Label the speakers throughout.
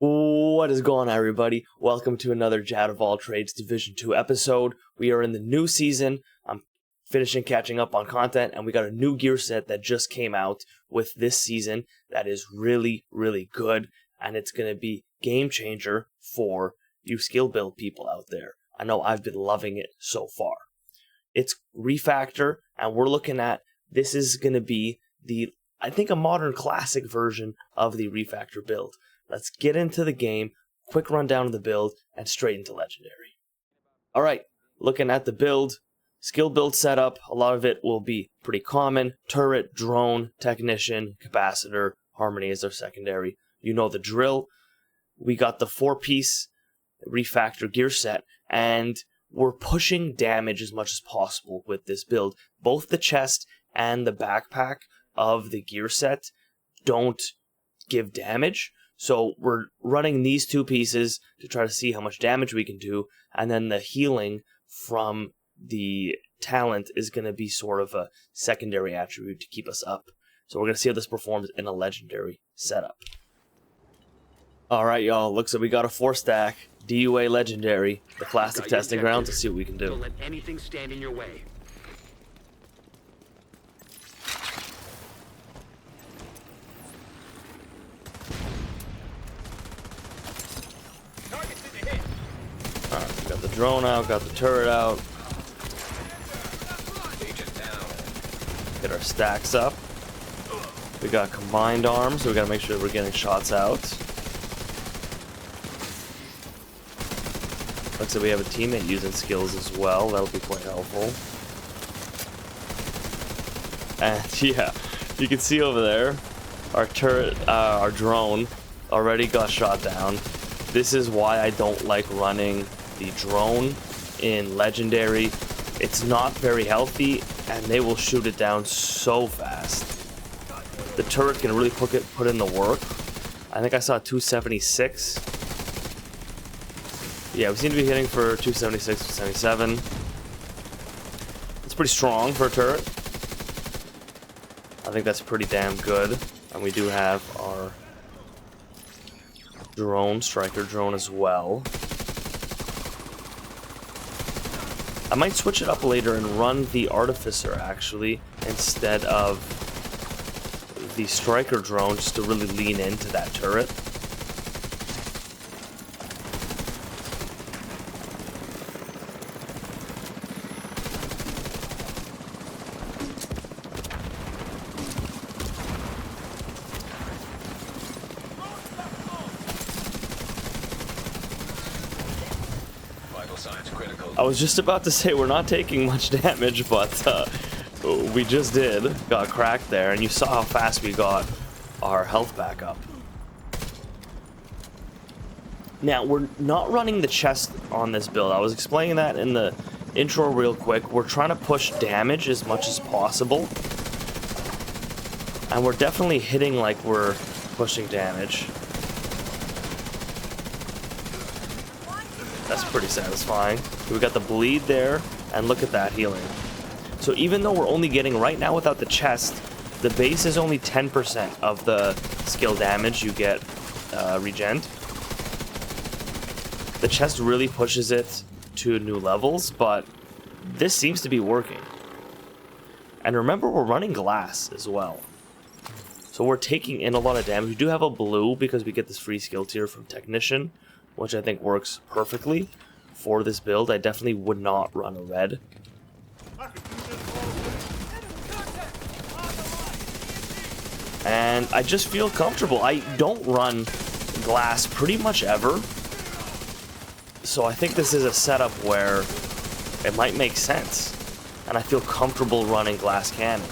Speaker 1: What is going on, everybody? Welcome to another Jack of All Trades Division 2 episode. We are in the new season. I'm finishing catching up on content, and we got a new gear set that just came out with this season that is really, really good, and it's going to be game changer for you skill build people out there. I know I've been loving it so far. It's Refactor, and we're looking at, this is going to be I think a modern classic version of the Refactor build. Let's get into the game, quick rundown of the build, and straight into Legendary. Alright, looking at the build, skill build setup, a lot of it will be pretty common. Turret, drone, technician, capacitor, harmony is their secondary. You know the drill. We got the 4-piece Refactor gear set, and we're pushing damage as much as possible with this build. Both the chest and the backpack of the gear set don't give damage. So we're running these two pieces to try to see how much damage we can do, and then the healing from the talent is going to be sort of a secondary attribute to keep us up. So we're going to see how this performs in a legendary setup. Alright, y'all, looks like we got a 4-stack DUA legendary, the classic testing ground, to see what we can do.
Speaker 2: Don't let anything stand in your way.
Speaker 1: Alright, we got the drone out, got the turret out. Get our stacks up. We got combined arms, so we gotta make sure we're getting shots out. Looks like we have a teammate using skills as well, that'll be quite helpful. And yeah, you can see over there, our turret, our drone already got shot down. This is why I don't like running the drone in Legendary. It's not very healthy, and they will shoot it down so fast. The turret can really put in the work. I think I saw 276. Yeah, we seem to be hitting for 276, 277. It's pretty strong for a turret. I think that's pretty damn good. And we do have our drone, striker drone as well. I might switch it up later and run the artificer actually instead of the striker drone, just to really lean into that turret. I was just about to say we're not taking much damage, but we just did. Got cracked there, and you saw how fast we got our health back up. Now, we're not running the chest on this build. I was explaining that in the intro real quick. We're trying to push damage as much as possible. And we're definitely hitting like we're pushing damage. That's pretty satisfying. We got the bleed there, and look at that healing. So even though we're only getting, right now without the chest, the base is only 10% of the skill damage you get regen. The chest really pushes it to new levels, but this seems to be working. And remember, we're running glass as well. So we're taking in a lot of damage. We do have a blue because we get this free skill tier from Technician, which I think works perfectly for this build. I definitely would not run a red. And I just feel comfortable. I don't run glass pretty much ever. So I think this is a setup where it might make sense. And I feel comfortable running glass cannon.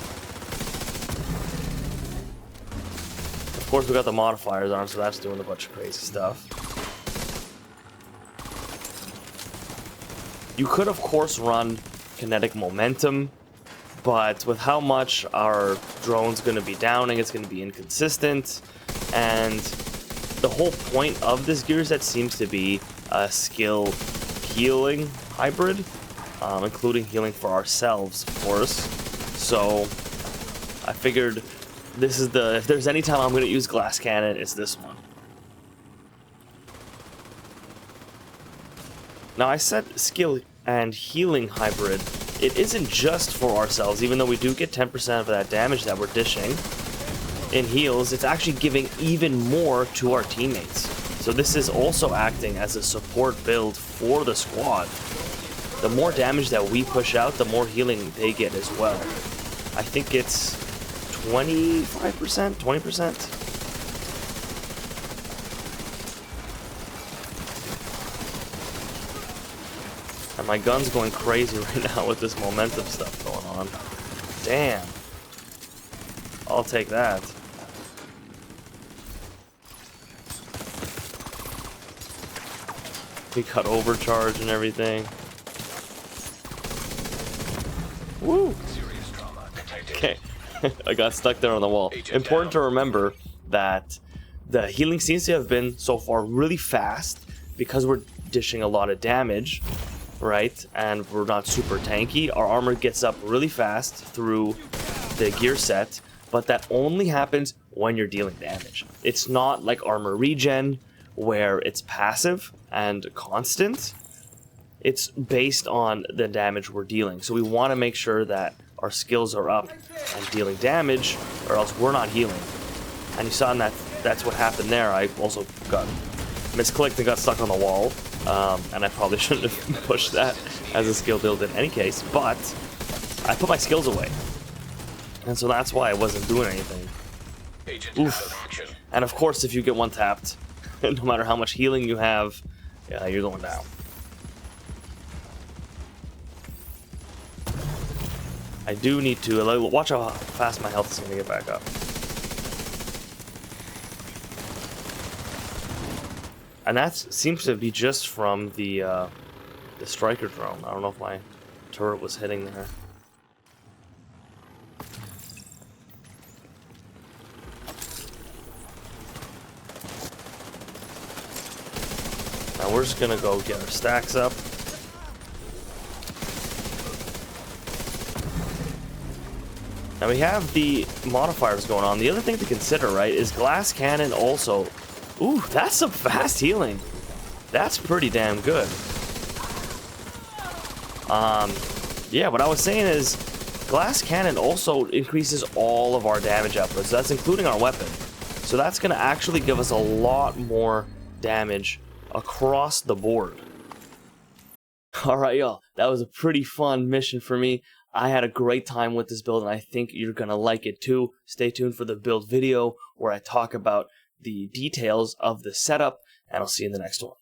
Speaker 1: Of course, we got the modifiers on, so that's doing a bunch of crazy stuff. You could, of course, run kinetic momentum, but with how much our drone's going to be downing, it's going to be inconsistent, and the whole point of this gear set seems to be a skill healing hybrid, including healing for ourselves, of course. So I figured this is if there's any time I'm going to use glass cannon, it's this one. Now I said skill and healing hybrid. It isn't just for ourselves, even though we do get 10% of that damage that we're dishing in heals, it's actually giving even more to our teammates. So this is also acting as a support build for the squad. The more damage that we push out, the more healing they get as well. I think it's 25%, 20%. And my gun's going crazy right now with this momentum stuff going on. Damn. I'll take that. We got overcharge and everything. Woo! Okay. I got stuck there on the wall. Important to remember that the healing seems to have been so far really fast because we're dishing a lot of damage, right? And we're not super tanky. Our armor gets up really fast through the gear set, but that only happens when you're dealing damage. It's not like armor regen where it's passive and constant. It's based on the damage we're dealing. So we want to make sure that our skills are up and dealing damage, or else we're not healing. And you saw in that's what happened there. I also got misclicked and got stuck on the wall. And I probably shouldn't have pushed that as a skill build in any case, but I put my skills away. And so that's why I wasn't doing anything. Oof. And of course, if you get one tapped, no matter how much healing you have, you're going down. I do need to watch how fast my health is going to get back up. And that seems to be just from the striker drone. I don't know if my turret was hitting there. Now we're just gonna go get our stacks up. Now we have the modifiers going on. The other thing to consider, right, is glass cannon also. Ooh, that's some fast healing. That's pretty damn good. Yeah, what I was saying is glass cannon also increases all of our damage output. So that's including our weapon. So that's gonna actually give us a lot more damage across the board. Alright, y'all, that was a pretty fun mission for me. I had a great time with this build, and I think you're gonna like it too. Stay tuned for the build video where I talk about the details of the setup, and I'll see you in the next one.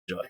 Speaker 1: Enjoy.